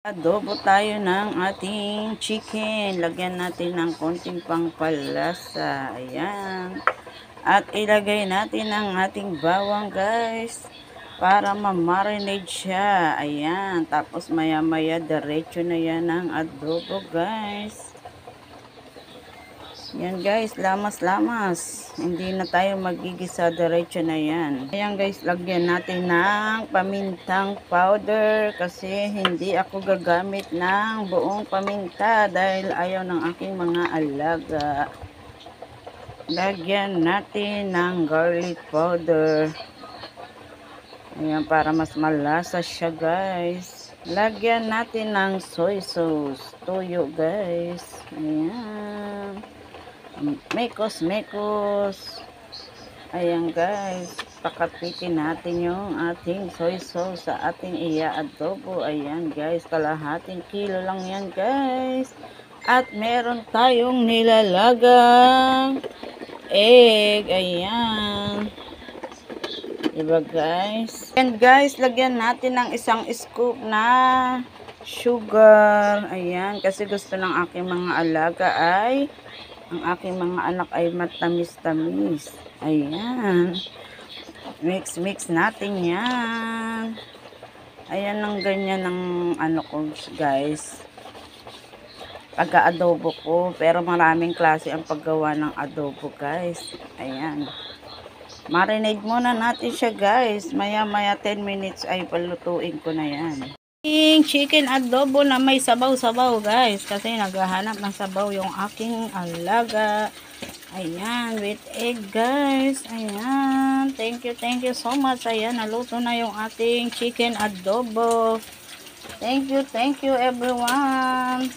Adobo tayo ng ating chicken. Lagyan natin ng konting pangpalasa. Ayan. At ilagay natin ang ating bawang, guys. Para ma-marinate siya. Ayan. Tapos maya-maya diretso na yan ang adobo, guys. Yan guys, lamas-lamas. Hindi na tayo magigisa, diretso na yan. Ayan guys, lagyan natin ng pamintang powder kasi hindi ako gagamit ng buong paminta dahil ayaw ng aking mga alaga. Lagyan natin ng garlic powder. Ayan, para mas malasa siya guys. Lagyan natin ng soy sauce, toyo guys. Ayan. Mekos. Ayan guys, pakapitin natin yung ating soy sauce sa ating ia-adobo. Ayan guys, kalahating kilo lang yan guys. At meron tayong nilalagang egg. Ayan. Diba guys? And guys, lagyan natin ng isang scoop na sugar. Ayan, kasi gusto ng aking mga alaga ay ang aking mga anak ay matamis-tamis. Ayan. Mix natin yan. Ayan ang ganyan ng ano ko guys. Pagka-adobo ko. Pero maraming klase ang paggawa ng adobo guys. Ayan. Marinate muna natin siya guys. Maya-maya 10 minutes ay palutuin ko na yan. Chicken adobo na may sabaw-sabaw guys kasi naghahanap ng sabaw yung aking alaga. Ayan, with egg guys. Ayan, thank you so much. Ayan, naluto na yung ating chicken adobo. Thank you everyone.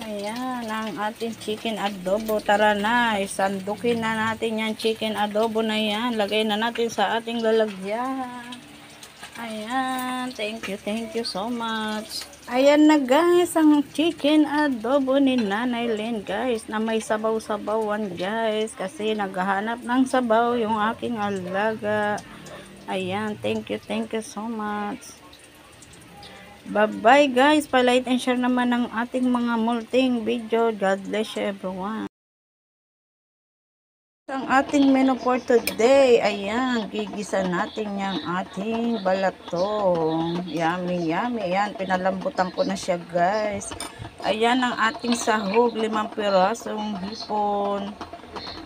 Ayan, ang ating chicken adobo. Tara na, isandukin na natin yan chicken adobo na yan. Lagay na natin sa ating lalagyan. Ayan, thank you so much. Ayan na guys, ang chicken adobo ni Nanay Lynn guys, na may sabaw-sabawan guys, kasi naghahanap ng sabaw yung aking alaga. Ayan, thank you so much. Bye-bye guys, pa-like and share naman ng ating mga multing video. God bless you everyone. Ang ating menu for today, ayan, gigisa natin yung ating balatong. Yummy. Ayan, pinalambutan ko na siya guys. Ayan ang ating sahog, 5 pirasong hipon.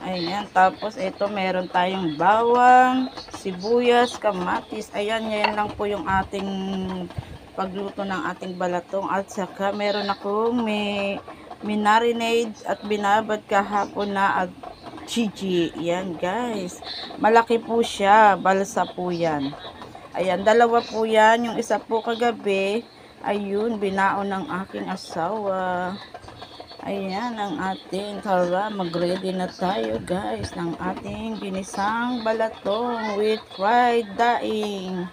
Ayan, tapos ito meron tayong bawang, sibuyas, kamatis. Ayan, yan lang po yung ating pagluto ng ating balatong. At saka meron akong minarinade at binabad kahapon na chichi. Yan guys, malaki po siya, balsa po yan. Ayan, dalawa po yan, yung isa po kagabi, ayun, binaon ng aking asawa. Ayan ang ating, tara, mag-ready na tayo guys ng ating ginisang balatong with fried daing.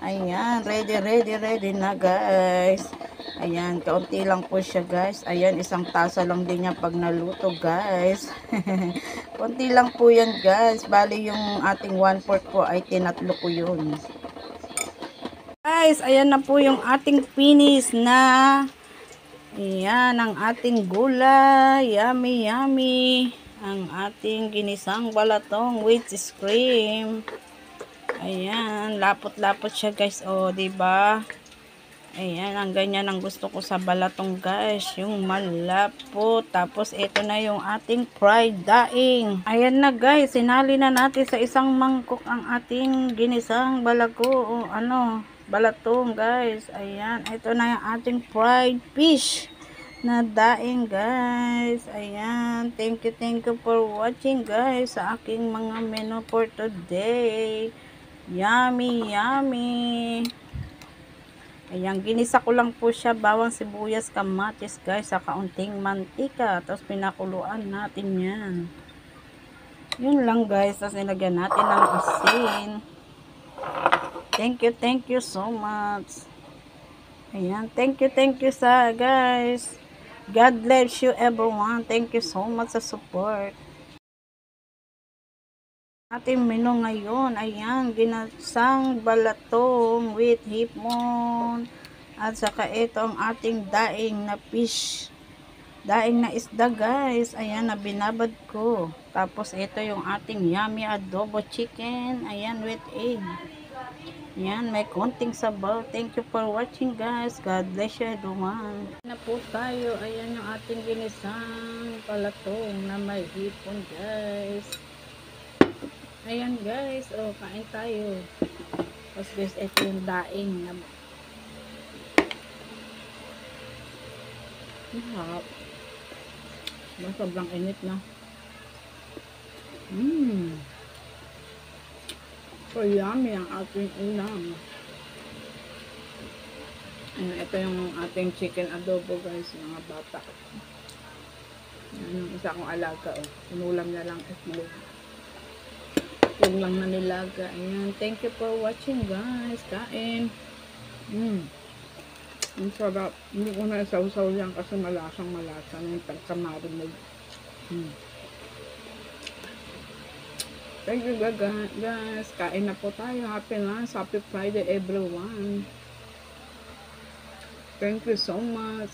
Ayan, ready na guys. Ayan, kaunti lang po siya guys. Ayan, isang tasa lang din yan pag naluto guys. Kaunti lang po yan guys. Bali yung ating 1/4 po ay tinatlo ko yun. Guys, ayan na po yung ating finish na. Ayan, ang ating gulay. Yummy. Ang ating ginisang balatong with cream. Ayan, lapot-lapot siya guys. O, diba? Ayan, ang ganyan ang gusto ko sa balatong guys, yung malapot. Tapos ito na yung ating fried daing. Ayan na guys, sinali na natin sa isang mangkok ang ating ginisang balatong guys. Ayan, ito na yung ating fried fish na daing guys. Ayan, thank you for watching guys sa aking mga menu for today. Yummy. Ayan, ginisa ko lang po siya, bawang, sibuyas, kamatis guys, sa kaunting mantika. Tapos pinakuluan natin yan. Yun lang guys, tapos nilagyan natin ng asin. Thank you so much. Ayan, thank you sa guys. God bless you everyone. Thank you so much sa support. Ating menu ngayon, ayan, ginasang balatong with hipon, At saka ito ang ating daing na fish. Daing na isda guys. Ayan na binabad ko. Tapos ito yung ating yummy adobo chicken. Ayan with egg. Ayan may konting sabaw. Thank you for watching guys. God bless you everyone. Na po tayo. Ayan yung ating ginisang palatong na may hipon guys. Ayan guys. Oh kain tayo. Tapos guys ito yung daing na harap. Sobrang init na. So yummy ang ating ulam. Ito yung ating chicken adobo guys, mga bata. Yan yung isa kong alaga. Oh. Sinulam na lang itlog. Yung lang na nilaga. Ayan. Thank you for watching guys. Kain. Ang sarap. Hindi ko na isaw-saw yan kasi malasang malasa na yung pagkamarinade. Thank you guys. Kain na po tayo. Happy lunch. Happy Friday everyone. Thank you so much.